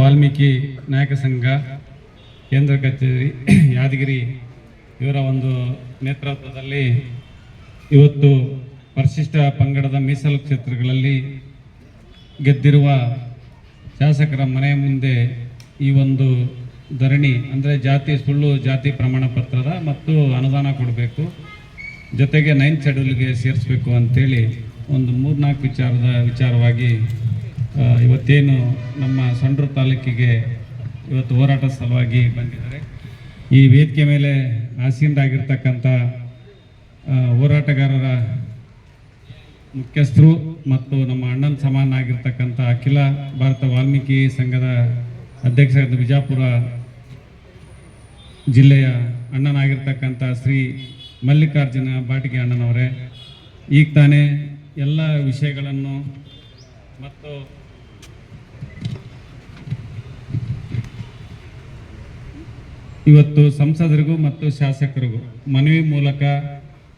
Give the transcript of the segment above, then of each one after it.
ವಾಲ್ಮೀಕಿ ನಾಯಕ ಸಂಘ ಕೇಂದ್ರ ಕಚೇರಿ ಯಾದಗಿರಿ ಇವರ ಒಂದು ನೇತೃತ್ವದಲ್ಲಿ ಇವತ್ತು ಪರಿಶಿಷ್ಟ ಪಂಗಡದ ಮೀಸಲು ಕ್ಷೇತ್ರಗಳಲ್ಲಿ ಗೆದ್ದಿರುವ ಶಾಸಕರ ಮನೆ ಮುಂದೆ ಈ ಒಂದು ಧರಣಿ ಅಂದರೆ ಸುಳ್ಳು ಜಾತಿ ಪ್ರಮಾಣ ಪತ್ರದ ಮತ್ತು ಅನುದಾನ ಕೊಡಬೇಕು, ಜೊತೆಗೆ 9th ಶೆಡ್ಯೂಲ್ಗೆ ಸೇರಿಸಬೇಕು ಅಂತೇಳಿ ಒಂದು 3-4 ವಿಚಾರವಾಗಿ ಇವತ್ತೇನು ನಮ್ಮ ಸಂಡೂರು ತಾಲೂಕಿಗೆ ಇವತ್ತು ಹೋರಾಟ ಸಲುವಾಗಿ ಬಂದಿದ್ದಾರೆ. ಈ ವೇದಿಕೆ ಮೇಲೆ ಆಸೀನರಾಗಿರ್ತಕ್ಕಂಥ ಹೋರಾಟಗಾರರ ಮುಖ್ಯಸ್ಥರು ಮತ್ತು ನಮ್ಮ ಅಣ್ಣನ ಸಮಾನ ಆಗಿರ್ತಕ್ಕಂಥ ಅಖಿಲ ಭಾರತ ವಾಲ್ಮೀಕಿ ಸಂಘದ ಅಧ್ಯಕ್ಷ ವಿಜಯಪುರ ಜಿಲ್ಲೆಯ ಅಣ್ಣನಾಗಿರ್ತಕ್ಕಂಥ ಶ್ರೀ ಮಲ್ಲಿಕಾರ್ಜುನ ಬಾಟಿಗೆ ಅಣ್ಣನವರೇ, ಈಗ ತಾನೇ ಎಲ್ಲ ವಿಷಯಗಳನ್ನು ಮತ್ತು ಇವತ್ತು ಸಂಸದರಿಗೂ ಮತ್ತು ಶಾಸಕರಿಗೂ ಮನವಿ ಮೂಲಕ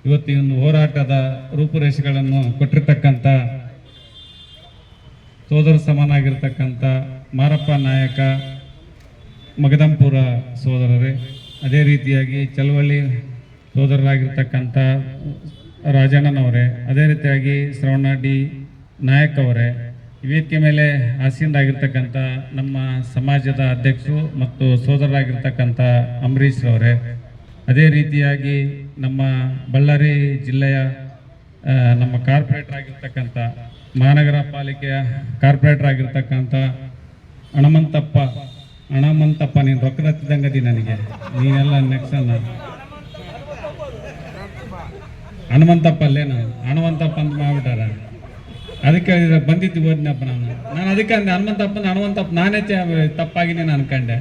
ಇವತ್ತಿನ ಹೋರಾಟದ ರೂಪುರೇಷೆಗಳನ್ನು ಕೊಟ್ಟಿರ್ತಕ್ಕಂಥ ಸೋದರ ಸಮಾನಾಗಿರ್ತಕ್ಕಂಥ ಮಾರಪ್ಪ ನಾಯಕ ಮಗದಂಪುರ ಸೋದರರೇ, ಅದೇ ರೀತಿಯಾಗಿ ಚಳವಳ್ಳಿ ಸೋದರರಾಗಿರ್ತಕ್ಕಂಥ ರಾಜಣ್ಣನವರೇ, ಅದೇ ರೀತಿಯಾಗಿ ಶ್ರವಣ ಡಿ ನಾಯಕ್ ಅವರೇ, ವೇದಿಕೆ ಮೇಲೆ ಆಸೀನರಾಗಿರ್ತಕ್ಕಂಥ ನಮ್ಮ ಸಮಾಜದ ಅಧ್ಯಕ್ಷರು ಮತ್ತು ಸೋದರರಾಗಿರ್ತಕ್ಕಂಥ ಅಂಬರೀಶ್ ಅವರೇ, ಅದೇ ರೀತಿಯಾಗಿ ನಮ್ಮ ಬಳ್ಳಾರಿ ಜಿಲ್ಲೆಯ ನಮ್ಮ ಕಾರ್ಪೊರೇಟರ್ ಆಗಿರ್ತಕ್ಕಂಥ ಮಹಾನಗರ ಪಾಲಿಕೆಯ ಕಾರ್ಪೊರೇಟರ್ ಆಗಿರ್ತಕ್ಕಂಥ ಹಣಮಂತಪ್ಪ ನೀನು ರೊಕ್ಕ ಹತ್ತಿದಂಗದಿ ನನಗೆ, ನೀನೆಲ್ಲ ನೆಕ್ಸ್ಟ್ ಹನುಮಂತಪ್ಪ ಅಲ್ಲೇನು ಹನುಮಂತಪ್ಪ ಅಂತ ಮಾಡ್ಬಿಟ್ಟಾರ, ಅದಕ್ಕೆ ಬಂದಿದ್ದು ಓದಿನಪ್ಪ ನಾನು ಅದಕ್ಕೆ ಅಂದೆ ಹನುಮಂತಪ್ಪ ನಾನೇ ತಪ್ಪಾಗಿ ನಾನು ಅನ್ಕೊಂಡೆ.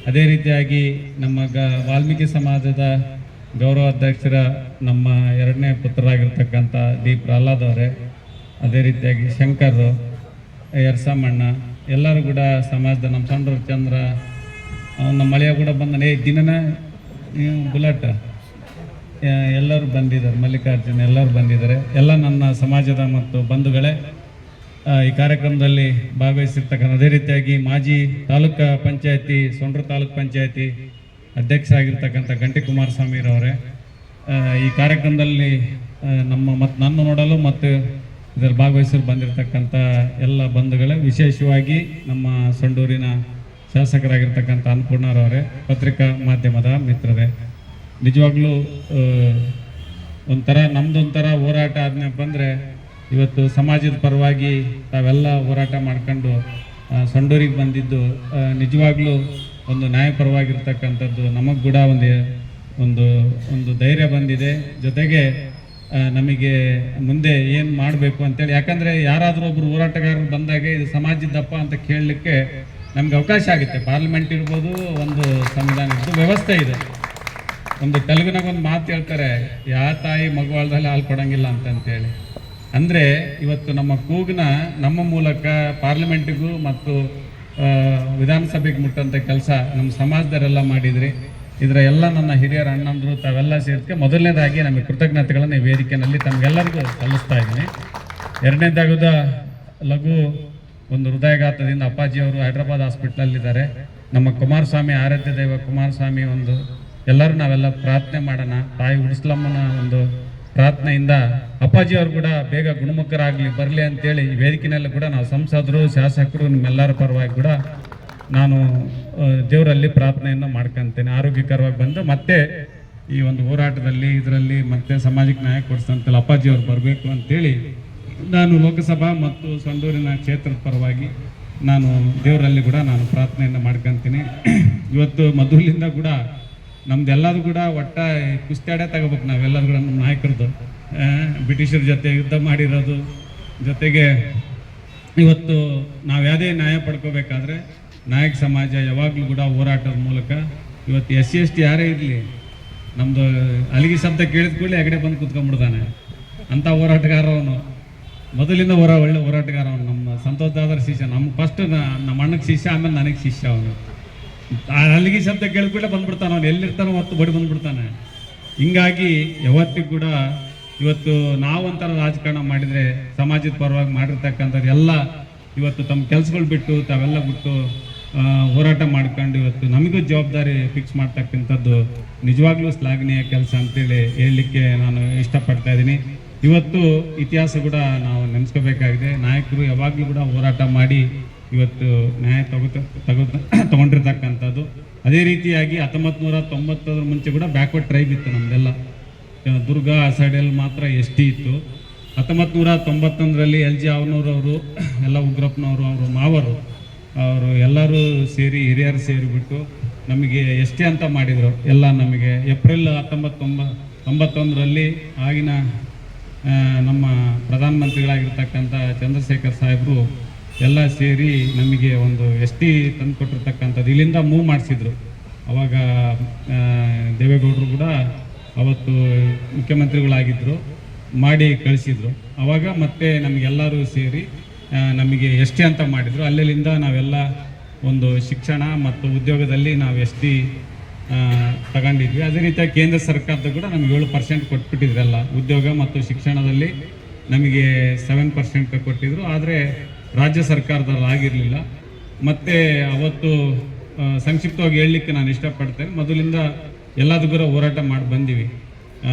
ಅದೇ ರೀತಿಯಾಗಿ ನಮ್ಮ ವಾಲ್ಮೀಕಿ ಸಮಾಜದ ಗೌರವ ಅಧ್ಯಕ್ಷರ ನಮ್ಮ 2ನೇ ಪುತ್ರರಾಗಿರ್ತಕ್ಕಂಥ ಡಿ ಪ್ರಹ್ಲಾದ್ ಅವರೇ, ಅದೇ ರೀತಿಯಾಗಿ ಶಂಕರ್ ಯರ್ಸಮ್ಮಣ್ಣ, ಎಲ್ಲರೂ ಕೂಡ ಸಮಾಜದ ನಮ್ಮ ಸಂಡೂರು ಚಂದ್ರ ನಮ್ಮ ಮಳೆಯ ಕೂಡ ಬಂದನೆ ದಿನನ ನೀವು ಬುಲೆಟ್ ಎಲ್ಲರೂ ಬಂದಿದ್ದಾರೆ, ಮಲ್ಲಿಕಾರ್ಜುನ್ ಎಲ್ಲರೂ ಬಂದಿದ್ದಾರೆ. ಎಲ್ಲ ನನ್ನ ಸಮಾಜದ ಮತ್ತು ಬಂಧುಗಳೇ ಈ ಕಾರ್ಯಕ್ರಮದಲ್ಲಿ ಭಾಗವಹಿಸಿರ್ತಕ್ಕಂಥ, ಅದೇ ರೀತಿಯಾಗಿ ಮಾಜಿ ತಾಲೂಕು ಪಂಚಾಯತಿ ಸಂಡೂರು ತಾಲೂಕು ಪಂಚಾಯತಿ ಅಧ್ಯಕ್ಷರಾಗಿರ್ತಕ್ಕಂಥ ಗಂಟಿ ಕುಮಾರಸ್ವಾಮಿರವರೇ, ಈ ಕಾರ್ಯಕ್ರಮದಲ್ಲಿ ನನ್ನ ನೋಡಲು ಮತ್ತು ಇದರಲ್ಲಿ ಭಾಗವಹಿಸಲು ಬಂದಿರತಕ್ಕಂಥ ಎಲ್ಲ ಬಂಧುಗಳೇ, ವಿಶೇಷವಾಗಿ ನಮ್ಮ ಸಂಡೂರಿನ ಶಾಸಕರಾಗಿರ್ತಕ್ಕಂಥ ಅನ್ನಪೂರ್ಣರವರೇ, ಪತ್ರಿಕಾ ಮಾಧ್ಯಮದ ಮಿತ್ರರೇ, ನಿಜವಾಗ್ಲೂ ನಮ್ದೊಂಥರ ಹೋರಾಟ ಆದ್ಮೇಲೆ ಬಂದರೆ ಇವತ್ತು ಸಮಾಜದ ಪರವಾಗಿ ತಾವೆಲ್ಲ ಹೋರಾಟ ಮಾಡ್ಕೊಂಡು ಸಂಡೂರಿಗೆ ಬಂದಿದ್ದು ನಿಜವಾಗ್ಲೂ ಒಂದು ನ್ಯಾಯಪರವಾಗಿರ್ತಕ್ಕಂಥದ್ದು. ನಮಗೆ ಕೂಡ ಒಂದು ಧೈರ್ಯ ಬಂದಿದೆ, ಜೊತೆಗೆ ನಮಗೆ ಮುಂದೆ ಏನು ಮಾಡಬೇಕು ಅಂತೇಳಿ, ಯಾಕಂದರೆ ಯಾರಾದರೂ ಒಬ್ಬರು ಹೋರಾಟಗಾರರು ಬಂದಾಗ ಇದು ಸಮಾಜದಪ್ಪ ಅಂತ ಕೇಳಲಿಕ್ಕೆ ನಮ್ಗೆ ಅವಕಾಶ ಆಗುತ್ತೆ. ಪಾರ್ಲಿಮೆಂಟ್ ಇರ್ಬೋದು, ಒಂದು ಸಂವಿಧಾನ ಇರ್ಬೋದು, ವ್ಯವಸ್ಥೆ ಇದೆ. ಒಂದು ತೆಲುಗಿನಾಗ ಒಂದು ಮಾತು ಹೇಳ್ತಾರೆ, ಯಾ ತಾಯಿ ಮಗುವಾಳ್ದಲ್ಲಿ ಹಾಲು ಕೊಡೋಂಗಿಲ್ಲ ಅಂತೇಳಿ. ಅಂದರೆ ಇವತ್ತು ನಮ್ಮ ಕೂಗನ್ನ ನಮ್ಮ ಮೂಲಕ ಪಾರ್ಲಿಮೆಂಟಿಗೂ ಮತ್ತು ವಿಧಾನಸಭೆಗೆ ಮುಟ್ಟಂಥ ಕೆಲಸ ನಮ್ಮ ಸಮಾಜದವರೆಲ್ಲ ಮಾಡಿದ್ರಿ. ಇದರ ಎಲ್ಲ ನನ್ನ ಹಿರಿಯರ ಅಣ್ಣಂದರು ತಾವೆಲ್ಲ ಸೇರಿಕೆ ಮೊದಲನೇದಾಗಿ ನಮಗೆ ಕೃತಜ್ಞತೆಗಳನ್ನು ಈ ವೇದಿಕೆಯಲ್ಲಿ ತಮಗೆಲ್ಲರಿಗೂ ಸಲ್ಲಿಸ್ತಾ ಇದ್ದೀನಿ. 2ನೇದಾಗುದ ಲಘು ಒಂದು ಹೃದಯಘಾತದಿಂದ ಅಪ್ಪಾಜಿಯವರು ಹೈದ್ರಾಬಾದ್ ಹಾಸ್ಪಿಟ್ಲಲ್ಲಿದ್ದಾರೆ. ನಮ್ಮ ಕುಮಾರಸ್ವಾಮಿ ಆರಾಧ್ಯ ದೈವ ಕುಮಾರಸ್ವಾಮಿ ಎಲ್ಲರೂ ನಾವೆಲ್ಲ ಪ್ರಾರ್ಥನೆ ಮಾಡೋಣ. ತಾಯಿ ಉಡಿಸ್ಲಮ್ಮನ ಒಂದು ಪ್ರಾರ್ಥನೆಯಿಂದ ಅಪ್ಪಾಜಿಯವರು ಕೂಡ ಬೇಗ ಗುಣಮುಖರಾಗಲಿ ಬರಲಿ ಅಂತೇಳಿ ಈ ವೇದಿಕೆಯಲ್ಲಿ ಕೂಡ ನಾವು ಸಂಸದರು ಶಾಸಕರು ನಿಮ್ಮೆಲ್ಲರ ಪರವಾಗಿ ಕೂಡ ನಾನು ದೇವರಲ್ಲಿ ಪ್ರಾರ್ಥನೆಯನ್ನು ಮಾಡ್ಕೊತೇನೆ. ಆರೋಗ್ಯಕರವಾಗಿ ಬಂದು ಮತ್ತೆ ಈ ಒಂದು ಹೋರಾಟದಲ್ಲಿ ಇದರಲ್ಲಿ ಮತ್ತೆ ಸಮಾಜಕ್ಕೆ ನ್ಯಾಯ ಕೊಡಿಸಂತೆಲ್ಲ ಅಪ್ಪಾಜಿಯವರು ಬರಬೇಕು ಅಂತೇಳಿ ನಾನು ಲೋಕಸಭಾ ಮತ್ತು ಸಂಡೂರಿನ ಕ್ಷೇತ್ರದ ಪರವಾಗಿ ನಾನು ದೇವರಲ್ಲಿ ಕೂಡ ನಾನು ಪ್ರಾರ್ಥನೆಯನ್ನು ಮಾಡ್ಕೊತೀನಿ. ಇವತ್ತು ಮೊದಲಿಂದ ಕೂಡ ನಮ್ದೆಲ್ಲರೂ ಕೂಡ ಒಟ್ಟ ಕುಸ್ತಾಡೆ ತಗೋಬೇಕು ನಾವೆಲ್ಲರೂ ಕೂಡ ನಮ್ಮ ನಾಯಕರದ್ದು, ಬ್ರಿಟಿಷರ ಜೊತೆ ಯುದ್ಧ ಮಾಡಿರೋದು, ಜೊತೆಗೆ ಇವತ್ತು ನಾವು ಯಾವುದೇ ನ್ಯಾಯ ಪಡ್ಕೋಬೇಕಾದ್ರೆ ನಾಯಕ ಸಮಾಜ ಯಾವಾಗಲೂ ಕೂಡ ಹೋರಾಟದ ಮೂಲಕ ಇವತ್ತು SC/ST ಯಾರೇ ಇರಲಿ ನಮ್ಮದು ಅಲಿಗೆ ಶಬ್ದ ಕೇಳಿದ ಕೂಡಲೇ ಹೆಗಡೆ ಬಂದು ಕೂತ್ಕೊಂಡ್ಬಿಡ್ತಾನೆ. ಅಂಥ ಹೋರಾಟಗಾರ ಅವನು, ಮೊದಲಿಂದ ಒಳ್ಳೆ ಹೋರಾಟಗಾರ ಅವನು. ನಮ್ಮ ಸಂತೋಷ್ ದಾದರ್ ಶಿಷ್ಯ, ಫಸ್ಟ್ ನಮ್ಮ ಅಣ್ಣಕ್ಕೆ ಶಿಷ್ಯ, ಆಮೇಲೆ ನನಗೆ ಶಿಷ್ಯ ಅವನು. ಅಲ್ಲಿಗೆ ಶಬ್ದ ಕೇಳಿದ್ಕೂಡಲೇ ಬಂದ್ಬಿಡ್ತಾನೆ ಅವನು, ಎಲ್ಲಿರ್ತಾನೋ ಹೊತ್ತು ಬಡಿ ಬಂದ್ಬಿಡ್ತಾನೆ. ಹಿಂಗಾಗಿ ಯಾವತ್ತಿಗೂ ಕೂಡ ಇವತ್ತು ನಾವೊಂಥರ ರಾಜಕಾರಣ ಮಾಡಿದರೆ ಸಮಾಜದ ಪರವಾಗಿ ಮಾಡಿರ್ತಕ್ಕಂಥದ್ದು ಎಲ್ಲ ಇವತ್ತು ತಮ್ಮ ಕೆಲಸಗಳು ಬಿಟ್ಟು ತಾವೆಲ್ಲ ಬಿಟ್ಟು ಹೋರಾಟ ಮಾಡ್ಕೊಂಡು ಇವತ್ತು ನಮಗೂ ಜವಾಬ್ದಾರಿ ಫಿಕ್ಸ್ ಮಾಡ್ತಕ್ಕಂಥದ್ದು ನಿಜವಾಗ್ಲೂ ಶ್ಲಾಘನೀಯ ಕೆಲಸ ಅಂತೇಳಿ ಹೇಳಲಿಕ್ಕೆ ನಾನು ಇಷ್ಟಪಡ್ತಾ ಇದ್ದೀನಿ. ಇವತ್ತು ಇತಿಹಾಸ ಕೂಡ ನಾವು ನೆನೆಸ್ಕೋಬೇಕಾಗಿದೆ. ನಾಯಕರು ಯಾವಾಗಲೂ ಕೂಡ ಹೋರಾಟ ಮಾಡಿ ಇವತ್ತು ನ್ಯಾಯ ತಗೊಂಡಿರ್ತಕ್ಕಂಥದ್ದು. ಅದೇ ರೀತಿಯಾಗಿ 1990 ಮುಂಚೆ ಕೂಡ ಬ್ಯಾಕ್ವರ್ಡ್ ಟ್ರೈಬ್ ಇತ್ತು ನಮ್ಮದೆಲ್ಲ. ದುರ್ಗ ಆ ಸೈಡಲ್ಲಿ ಮಾತ್ರ ST ಇತ್ತು. 1991ರಲ್ಲಿ LG ಅವನೂರವರು ಎಲ್ಲ ಉಗ್ರಪ್ಪನವರು ಅವರು ಮಾವರು ಅವರು ಎಲ್ಲರೂ ಸೇರಿ ಹಿರಿಯರು ಸೇರಿಬಿಟ್ಟು ನಮಗೆ ST ಅಂತ ಮಾಡಿದರು. ಎಲ್ಲ ನಮಗೆ ಏಪ್ರಿಲ್ 1991ರಲ್ಲಿ ಆಗಿನ ನಮ್ಮ ಪ್ರಧಾನಮಂತ್ರಿಗಳಾಗಿರ್ತಕ್ಕಂಥ ಚಂದ್ರಶೇಖರ್ ಸಾಹೇಬರು ಎಲ್ಲ ಸೇರಿ ನಮಗೆ ಒಂದು ST ತಂದು ಕೊಟ್ಟಿರ್ತಕ್ಕಂಥದ್ದು ಇಲ್ಲಿಂದ ಮೂವ್ ಮಾಡಿಸಿದ್ರು. ಅವಾಗ ದೇವೇಗೌಡರು ಕೂಡ ಅವತ್ತು ಮುಖ್ಯಮಂತ್ರಿಗಳಾಗಿದ್ದರು, ಮಾಡಿ ಕಳಿಸಿದ್ರು. ಅವಾಗ ಮತ್ತೆ ನಮಗೆಲ್ಲರೂ ಸೇರಿ ನಮಗೆ ST ಅಂತ ಮಾಡಿದರು. ಅಲ್ಲಿಂದ ನಾವೆಲ್ಲ ಒಂದು ಶಿಕ್ಷಣ ಮತ್ತು ಉದ್ಯೋಗದಲ್ಲಿ ನಾವು ST ತಗೊಂಡಿದ್ವಿ. ಅದೇ ರೀತಿಯಾಗಿ ಕೇಂದ್ರ ಸರ್ಕಾರದ ಕೂಡ ನಮಗೆ 7% ಕೊಟ್ಬಿಟ್ಟಿದ್ರಲ್ಲ. ಉದ್ಯೋಗ ಮತ್ತು ಶಿಕ್ಷಣದಲ್ಲಿ ನಮಗೆ 7% ಕೊಟ್ಟಿದ್ರು. ಆದರೆ ರಾಜ್ಯ ಸರ್ಕಾರದಲ್ಲಿ ಆಗಿರಲಿಲ್ಲ. ಮತ್ತು ಅವತ್ತು ಸಂಕ್ಷಿಪ್ತವಾಗಿ ಹೇಳಲಿಕ್ಕೆ ನಾನು ಇಷ್ಟಪಡ್ತೇನೆ. ಮೊದಲಿಂದ ಎಲ್ಲದಕ್ಕೂ ಹೋರಾಟ ಮಾಡಿ ಬಂದೀವಿ.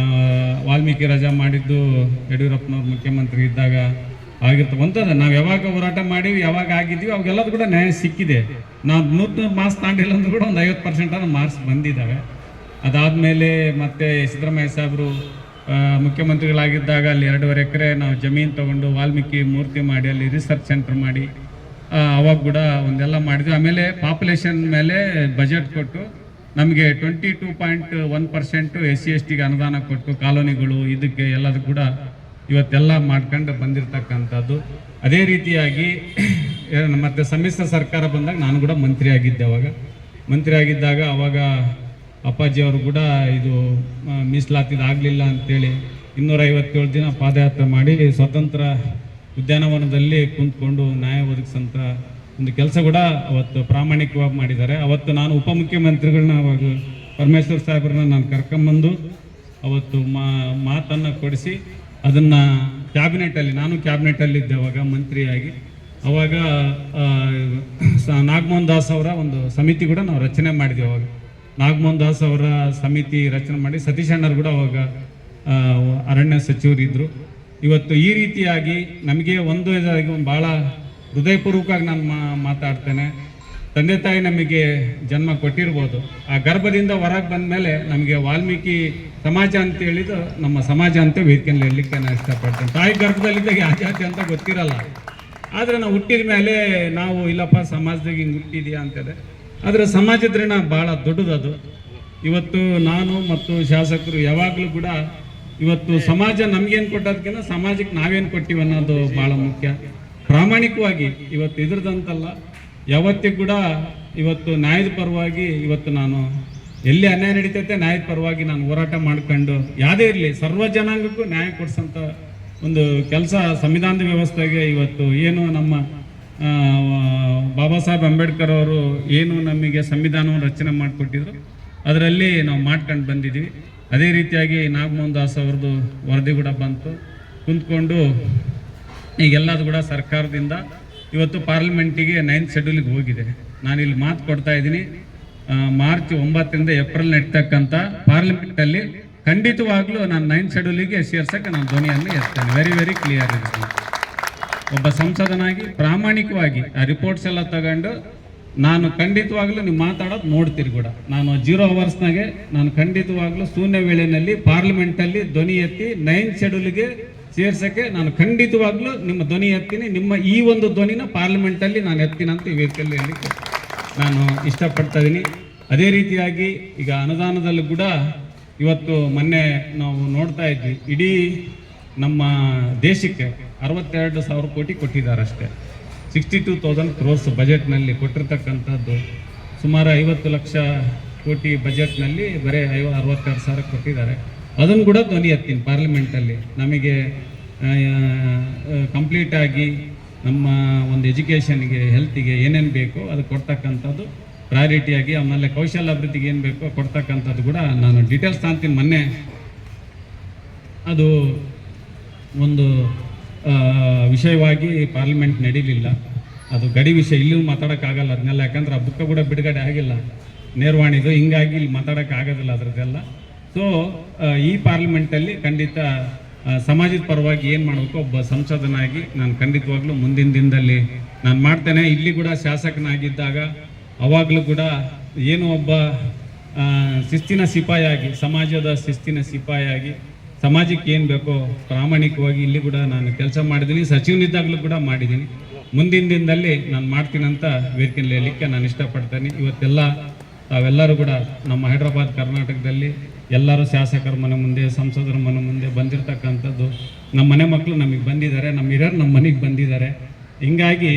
ವಾಲ್ಮೀಕಿ ರಜಾ ಮಾಡಿದ್ದು ಯಡಿಯೂರಪ್ಪನವ್ರು ಮುಖ್ಯಮಂತ್ರಿ ಇದ್ದಾಗ ಆಗಿರ್ತಕ್ಕಂಥದ್ದು ನಾವು ಯಾವಾಗ ಹೋರಾಟ ಮಾಡೀವಿ, ಯಾವಾಗ ಆಗಿದ್ದೀವಿ ಅವಾಗೆಲ್ಲದು ಕೂಡ ನ್ಯಾಯ ಸಿಕ್ಕಿದೆ. ನಾವು 100 ಮಾರ್ಕ್ಸ್ ತಾಂಡಿಲ್ಲ ಅಂದ್ರೂ ಕೂಡ ಒಂದು 50% ಮಾರ್ಕ್ಸ್ ಬಂದಿದ್ದಾವೆ. ಅದಾದಮೇಲೆ ಮತ್ತೆ ಸಿದ್ದರಾಮಯ್ಯ ಸಾಹೇಬರು ಮುಖ್ಯಮಂತ್ರಿಗಳಾಗಿದ್ದಾಗ ಅಲ್ಲಿ 2.5 ಎಕರೆ ನಾವು ಜಮೀನು ತೊಗೊಂಡು ವಾಲ್ಮೀಕಿ ಮೂರ್ತಿ ಮಾಡಿ ಅಲ್ಲಿ ರಿಸರ್ಚ್ ಸೆಂಟರ್ ಮಾಡಿ ಅವಾಗ ಕೂಡ ಒಂದೆಲ್ಲ ಮಾಡಿದ್ವಿ. ಆಮೇಲೆ ಪಾಪ್ಯುಲೇಷನ್ ಮೇಲೆ ಬಜೆಟ್ ಕೊಟ್ಟು ನಮಗೆ 22.1% SC STಗೆ ಅನುದಾನ ಕೊಟ್ಟು ಕಾಲೋನಿಗಳು ಇದಕ್ಕೆ ಎಲ್ಲದೂ ಕೂಡ ಇವತ್ತೆಲ್ಲ ಮಾಡ್ಕೊಂಡು ಬಂದಿರತಕ್ಕಂಥದ್ದು. ಅದೇ ರೀತಿಯಾಗಿ ಮತ್ತು ಸಮ್ಮಿಶ್ರ ಸರ್ಕಾರ ಬಂದಾಗ ನಾನು ಕೂಡ ಮಂತ್ರಿ ಆಗಿದ್ದೆ. ಮಂತ್ರಿ ಆಗಿದ್ದಾಗ ಅವಾಗ ಅಪ್ಪಾಜಿಯವರು ಕೂಡ ಇದು ಮೀಸಲಾತಿದು ಆಗಲಿಲ್ಲ ಅಂತೇಳಿ 257 ದಿನ ಪಾದಯಾತ್ರೆ ಮಾಡಿ ಸ್ವತಂತ್ರ ಉದ್ಯಾನವನದಲ್ಲಿ ಕುಂತ್ಕೊಂಡು ನ್ಯಾಯ ಒದಗಿಸಂಥ ಒಂದು ಕೆಲಸ ಕೂಡ ಅವತ್ತು ಪ್ರಾಮಾಣಿಕವಾಗಿ ಮಾಡಿದ್ದಾರೆ. ಅವತ್ತು ನಾನು ಉಪಮುಖ್ಯಮಂತ್ರಿಗಳನ್ನ ಅವಾಗ ಪರಮೇಶ್ವರ್ ಸಾಹೇಬ್ರನ್ನ ನಾನು ಕರ್ಕೊಂಬಂದು ಅವತ್ತು ಮಾತನ್ನು ಕೊಡಿಸಿ ಅದನ್ನು ಕ್ಯಾಬಿನೆಟಲ್ಲಿ, ನಾನು ಕ್ಯಾಬಿನೆಟಲ್ಲಿದ್ದೆ ಅವಾಗ ಮಂತ್ರಿಯಾಗಿ. ಅವಾಗ ನಾಗಮೋಹನ್ ದಾಸ್ ಅವರ ಒಂದು ಸಮಿತಿ ಕೂಡ ನಾವು ರಚನೆ ಮಾಡಿದ್ವಿ. ಅವಾಗ ನಾಗಮೋಹನ್ ದಾಸ್ ಅವರ ಸಮಿತಿ ರಚನೆ ಮಾಡಿ ಸತೀಶ್ ಅಣ್ಣರು ಕೂಡ ಅವಾಗ ಅರಣ್ಯ ಸಚಿವರಿದ್ದರು. ಇವತ್ತು ಈ ರೀತಿಯಾಗಿ ನಮಗೆ ಒಂದು ಭಾಳ ಹೃದಯಪೂರ್ವಕವಾಗಿ ನಾನು ಮಾತಾಡ್ತೇನೆ. ತಂದೆ ತಾಯಿ ನಮಗೆ ಜನ್ಮ ಕೊಟ್ಟಿರ್ಬೋದು, ಆ ಗರ್ಭದಿಂದ ಹೊರಗೆ ಬಂದ ಮೇಲೆ ನಮಗೆ ವಾಲ್ಮೀಕಿ ಸಮಾಜ ಅಂತ ಹೇಳಿದ್ದು ನಮ್ಮ ಸಮಾಜ ಅಂತ ವೇದಿಕೆಯಲ್ಲಿ ಹೇಳಲಿಕ್ಕೆ ನಾನು ಇಷ್ಟಪಡ್ತೇನೆ. ತಾಯಿ ಗರ್ಭದಲ್ಲಿದ್ದಾಗ ಯಾವ ಜಾತಿ ಅಂತ ಗೊತ್ತಿರಲ್ಲ, ಆದರೆ ನಾವು ಹುಟ್ಟಿದ ಮೇಲೆ ನಾವು ಇಲ್ಲಪ್ಪ ಸಮಾಜದಾಗ ಹಿಂಗೆ ಹುಟ್ಟಿದೆಯಾ ಅಂತದೆ. ಆದರೆ ಸಮಾಜದ ಋಣ ಭಾಳ ದೊಡ್ಡದದು. ಇವತ್ತು ನಾನು ಮತ್ತು ಶಾಸಕರು ಯಾವಾಗಲೂ ಕೂಡ ಇವತ್ತು ಸಮಾಜ ನಮಗೇನು ಕೊಟ್ಟೋದಕ್ಕಿಂತ ಸಮಾಜಕ್ಕೆ ನಾವೇನು ಕೊಟ್ಟಿವಿ ಅನ್ನೋದು ಭಾಳ ಮುಖ್ಯ. ಪ್ರಾಮಾಣಿಕವಾಗಿ ಇವತ್ತು ಇದ್ರದಂತಲ್ಲ, ಯಾವತ್ತಿಗೂ ಕೂಡ ಇವತ್ತು ನ್ಯಾಯದ ಪರವಾಗಿ ಇವತ್ತು ನಾನು ಎಲ್ಲಿ ಅನ್ಯಾಯ ನಡೀತೈತೆ ನ್ಯಾಯದ ಪರವಾಗಿ ನಾನು ಹೋರಾಟ ಮಾಡ್ಕೊಂಡು ಯಾವುದೇ ಇರಲಿ ಸರ್ವ ಜನಾಂಗಕ್ಕೂ ನ್ಯಾಯ ಕೊಡಿಸೋಂಥ ಒಂದು ಕೆಲಸ ಸಂವಿಧಾನದ ವ್ಯವಸ್ಥೆಗೆ ಇವತ್ತು ಏನು ನಮ್ಮ ಬಾಬಾ ಸಾಹೇಬ್ ಅಂಬೇಡ್ಕರ್ ಅವರು ಏನು ನಮಗೆ ಸಂವಿಧಾನವನ್ನು ರಚನೆ ಮಾಡಿಕೊಟ್ಟಿದ್ರು ಅದರಲ್ಲಿ ನಾವು ಮಾಡ್ಕೊಂಡು ಬಂದಿದ್ದೀವಿ. ಅದೇ ರೀತಿಯಾಗಿ ನಾಗಮೋಹನ್ ದಾಸ್ ಅವ್ರದ್ದು ವರದಿ ಕೂಡ ಬಂತು, ಕುಂತ್ಕೊಂಡು ಈಗೆಲ್ಲದು ಕೂಡ ಸರ್ಕಾರದಿಂದ ಇವತ್ತು ಪಾರ್ಲಿಮೆಂಟಿಗೆ 9th ಶೆಡ್ಯೂಲಿಗೆ ಹೋಗಿದೆ. ನಾನಿಲ್ಲಿ ಮಾತು ಕೊಡ್ತಾ ಇದ್ದೀನಿ, ಮಾರ್ಚ್ 9ರಿಂದ ಏಪ್ರಿಲ್ ನಡೀತಕ್ಕಂಥ ಪಾರ್ಲಿಮೆಂಟಲ್ಲಿ ಖಂಡಿತವಾಗ್ಲೂ ನಾನು 9th ಶೆಡ್ಯೂಲಿಗೆ ಸೇರ್ಸೋಕ್ಕೆ ನಾನು ಧ್ವನಿಯನ್ನು ಎತ್ತೇನೆ. ವೆರಿ ಕ್ಲಿಯರ್ ಇರುತ್ತೆ. ಒಬ್ಬ ಸಂಸದನಾಗಿ ಪ್ರಾಮಾಣಿಕವಾಗಿ ಆ ರಿಪೋರ್ಟ್ಸ್ ಎಲ್ಲ ತಗೊಂಡು ನಾನು ಖಂಡಿತವಾಗ್ಲೂ ನೀವು ಮಾತಾಡೋದು ನೋಡ್ತೀರಿ ಕೂಡ. ನಾನು 0 ಅವರ್ಸ್ನಾಗೆ ನಾನು ಖಂಡಿತವಾಗ್ಲೂ ಶೂನ್ಯ ವೇಳೆಯಲ್ಲಿ ಪಾರ್ಲಿಮೆಂಟಲ್ಲಿ ಧ್ವನಿ ಎತ್ತಿ 9th ಶೆಡ್ಯೂಲಿಗೆ ಸೇರ್ಸೋಕ್ಕೆ ನಾನು ಖಂಡಿತವಾಗ್ಲೂ ನಿಮ್ಮ ಧ್ವನಿ ಎತ್ತೀನಿ. ನಿಮ್ಮ ಈ ಒಂದು ಧ್ವನಿನ ಪಾರ್ಲಿಮೆಂಟಲ್ಲಿ ನಾನು ಎತ್ತೀನಂತ ಈ ವೇದಿಕೆಯಲ್ಲಿ ಹೇಳಲಿಕ್ಕೆ ನಾನು ಇಷ್ಟಪಡ್ತಾ ಇದ್ದೀನಿ. ಅದೇ ರೀತಿಯಾಗಿ ಈಗ ಅನುದಾನದಲ್ಲೂ ಕೂಡ ಇವತ್ತು ಮೊನ್ನೆ ನಾವು ನೋಡ್ತಾ ಇದ್ವಿ, ಇಡೀ ನಮ್ಮ ದೇಶಕ್ಕೆ 62,000 ಕೋಟಿ ಕೊಟ್ಟಿದ್ದಾರೆ ಅಷ್ಟೇ. 62,000 crores ಬಜೆಟ್ನಲ್ಲಿ ಕೊಟ್ಟಿರ್ತಕ್ಕಂಥದ್ದು. ಸುಮಾರು 50 ಲಕ್ಷ ಕೋಟಿ ಬಜೆಟ್ನಲ್ಲಿ ಬರೀ 62,000 ಕೊಟ್ಟಿದ್ದಾರೆ. ಅದನ್ನು ಕೂಡ ಧ್ವನಿ ಎತ್ತೀನಿ ಪಾರ್ಲಿಮೆಂಟಲ್ಲಿ. ನಮಗೆ ಕಂಪ್ಲೀಟಾಗಿ ನಮ್ಮ ಒಂದು ಎಜುಕೇಷನ್ಗೆ, ಹೆಲ್ತಿಗೆ ಏನೇನು ಬೇಕೋ ಅದು ಕೊಡ್ತಕ್ಕಂಥದ್ದು ಪ್ರಯಾರಿಟಿಯಾಗಿ, ಆಮೇಲೆ ಕೌಶಲ್ಯ ಅಭಿವೃದ್ಧಿಗೆ ಏನು ಬೇಕೋ ಕೊಡ್ತಕ್ಕಂಥದ್ದು ಕೂಡ ನಾನು ಡೀಟೇಲ್ಸ್ ತಾಂತೀನಿ. ಮೊನ್ನೆ ಅದು ಒಂದು ವಿಷಯವಾಗಿ ಪಾರ್ಲಿಮೆಂಟ್ ನಡೀಲಿಲ್ಲ. ಅದು ಗಡಿ ವಿಷಯ ಇಲ್ಲೂ ಮಾತಾಡೋಕ್ಕಾಗಲ್ಲ ಅದನ್ನೆಲ್ಲ, ಯಾಕಂದ್ರೆ ಆ ಬುಕ್ಕ ಕೂಡ ಬಿಡುಗಡೆ ಆಗಿಲ್ಲ ನೇರವಾಣಿದು, ಹಿಂಗಾಗಿ ಇಲ್ಲಿ ಮಾತಾಡೋಕ್ಕಾಗೋದಿಲ್ಲ ಅದರದ್ದೆಲ್ಲ. ಸೊ ಈ ಪಾರ್ಲಿಮೆಂಟಲ್ಲಿ ಖಂಡಿತ ಸಮಾಜದ ಪರವಾಗಿ ಏನು ಮಾಡಬೇಕು, ಒಬ್ಬ ಸಂಸದನಾಗಿ ನಾನು ಖಂಡಿತವಾಗ್ಲೂ ಮುಂದಿನ ದಿನದಲ್ಲಿ ನಾನು ಮಾಡ್ತೇನೆ. ಇಲ್ಲಿ ಕೂಡ ಶಾಸಕನಾಗಿದ್ದಾಗ ಅವಾಗಲೂ ಕೂಡ ಏನು ಒಬ್ಬ ಶಿಸ್ತಿನ ಸಿಪಾಯಿಯಾಗಿ, ಸಮಾಜದ ಶಿಸ್ತಿನ ಸಿಪಾಯಿಯಾಗಿ ಸಮಾಜಕ್ಕೆ ಏನು ಬೇಕೋ ಪ್ರಾಮಾಣಿಕವಾಗಿ ಇಲ್ಲಿ ಕೂಡ ನಾನು ಕೆಲಸ ಮಾಡಿದ್ದೀನಿ, ಸಚಿವನಿದ್ದಾಗಲೂ ಕೂಡ ಮಾಡಿದ್ದೀನಿ. ಮುಂದಿನ ದಿನದಲ್ಲಿ ನಾನು ಮಾಡ್ತೀನಂತ ವೇದಿಕೆಯಲ್ಲಿ ಹೇಳಲಿಕ್ಕೆ ನಾನು ಇಷ್ಟಪಡ್ತೇನೆ. ಇವತ್ತೆಲ್ಲ ತಾವೆಲ್ಲರೂ ಕೂಡ ನಮ್ಮ ಹೈದರಾಬಾದ್ ಕರ್ನಾಟಕದಲ್ಲಿ ಎಲ್ಲರೂ ಶಾಸಕರ ಮನೆ ಮುಂದೆ, ಸಂಸದರ ಮನೆ ಮುಂದೆ ಬಂದಿರತಕ್ಕಂಥದ್ದು, ನಮ್ಮ ಮನೆ ಮಕ್ಕಳು ನಮಗೆ ಬಂದಿದ್ದಾರೆ, ನಮ್ಮ ಹಿರಿಯರು ನಮ್ಮ ಮನೆಗೆ ಬಂದಿದ್ದಾರೆ. ಹಿಂಗಾಗಿ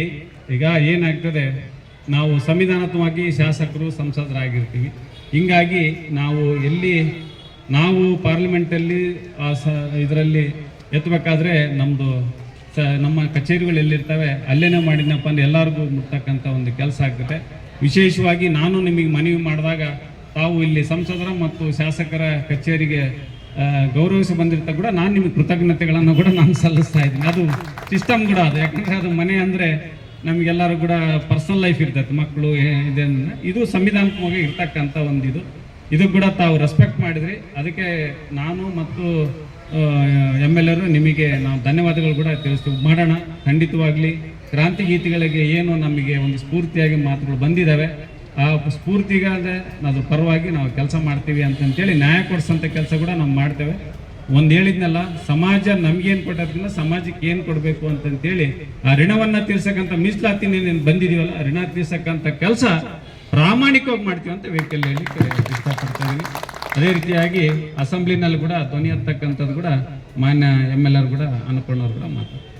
ಈಗ ಏನಾಗ್ತದೆ, ನಾವು ಸಂವಿಧಾನಾತ್ಮಕವಾಗಿ ಶಾಸಕರು ಸಂಸದರಾಗಿರ್ತೀವಿ. ಹಿಂಗಾಗಿ ನಾವು ಪಾರ್ಲಿಮೆಂಟಲ್ಲಿ ಇದರಲ್ಲಿ ಎತ್ತಬೇಕಾದ್ರೆ ನಮ್ಮ ಕಚೇರಿಗಳು ಎಲ್ಲಿರ್ತವೆ ಅಲ್ಲೇನೇ ಮಾಡಿದ್ನಪ್ಪ ಅಂದ್ರೆ ಎಲ್ಲರಿಗೂ ಮುಟ್ತಕ್ಕಂಥ ಒಂದು ಕೆಲಸ ಆಗ್ತದೆ. ವಿಶೇಷವಾಗಿ ನಾನು ನಿಮಗೆ ಮನವಿ ಮಾಡಿದಾಗ ತಾವು ಇಲ್ಲಿ ಸಂಸದರ ಮತ್ತು ಶಾಸಕರ ಕಚೇರಿಗೆ ಗೌರವಿಸಿ ಬಂದಿರ್ತಾ ಕೂಡ ನಾನು ನಿಮಗೆ ಕೃತಜ್ಞತೆಗಳನ್ನು ಕೂಡ ನಾನು ಸಲ್ಲಿಸ್ತಾ ಇದ್ದೀನಿ. ಅದು ಸಿಸ್ಟಮ್ ಕೂಡ ಅದು, ಯಾಕಂದರೆ ಅದು ಮನೆ ಅಂದರೆ ನಮಗೆಲ್ಲರೂ ಕೂಡ ಪರ್ಸನಲ್ ಲೈಫ್ ಇರ್ತೈತೆ, ಮಕ್ಕಳು ಇದೆ. ಇದು ಸಂವಿಧಾನಾತ್ಮಕವಾಗಿ ಇರ್ತಕ್ಕಂಥ ಒಂದು ಇದು ಕೂಡ ತಾವು ರೆಸ್ಪೆಕ್ಟ್ ಮಾಡಿದ್ರಿ. ಅದಕ್ಕೆ ನಾನು ಮತ್ತು MLA ನಿಮಗೆ ನಾವು ಧನ್ಯವಾದಗಳು ಕೂಡ ತಿಳಿಸ್ತೀವಿ. ಮಾಡೋಣ ಖಂಡಿತವಾಗ್ಲಿ. ಕ್ರಾಂತಿ ಗೀತೆಗಳಿಗೆ ಏನು ನಮಗೆ ಒಂದು ಸ್ಫೂರ್ತಿಯಾಗಿ ಮಾತುಗಳು ಬಂದಿದ್ದಾವೆ, ಆ ಸ್ಫೂರ್ತಿಗಾದ ಅದ್ರ ಪರವಾಗಿ ನಾವು ಕೆಲಸ ಮಾಡ್ತೀವಿ ಅಂತಂತೇಳಿ ನ್ಯಾಯ ಕೊಡಿಸೋಂಥ ಕೆಲಸ ಕೂಡ ನಾವು ಮಾಡ್ತೇವೆ. ಒಂದು ಹೇಳಿದ್ನಲ್ಲ, ಸಮಾಜ ನಮಗೇನು ಕೊಟ್ಟೋದ್ರಿಂದ ಸಮಾಜಕ್ಕೆ ಏನು ಕೊಡಬೇಕು ಅಂತಂತೇಳಿ ಆ ಋಣವನ್ನು ತೀರ್ಸಕ್ಕಂಥ ಮೀಸಲಾತಿ ನೀನು ಬಂದಿದೀವಲ್ಲ, ಋಣ ತೀರ್ಸಕ್ಕಂಥ ಕೆಲಸ ಪ್ರಾಮಾಣಿಕವಾಗಿ ಮಾಡ್ತೀವಿ ಅಂತ ವೇದಿಕೆಯಲ್ಲಿ ಹೇಳಲಿಕ್ಕೆ ಇಷ್ಟಪಡ್ತಾ ಇದ್ದೀನಿ. ಅದೇ ರೀತಿಯಾಗಿ ಅಸೆಂಬ್ಲಿನಲ್ಲಿ ಕೂಡ ಧ್ವನಿ ಎತ್ತಕ್ಕಂಥದ್ದು ಕೂಡ ಮಾನ್ಯ MLA ಕೂಡ ಅನ್ನಪೂರ್ಣವ್ರು ಕೂಡ ಮಾತಾಡ್ತಾರೆ.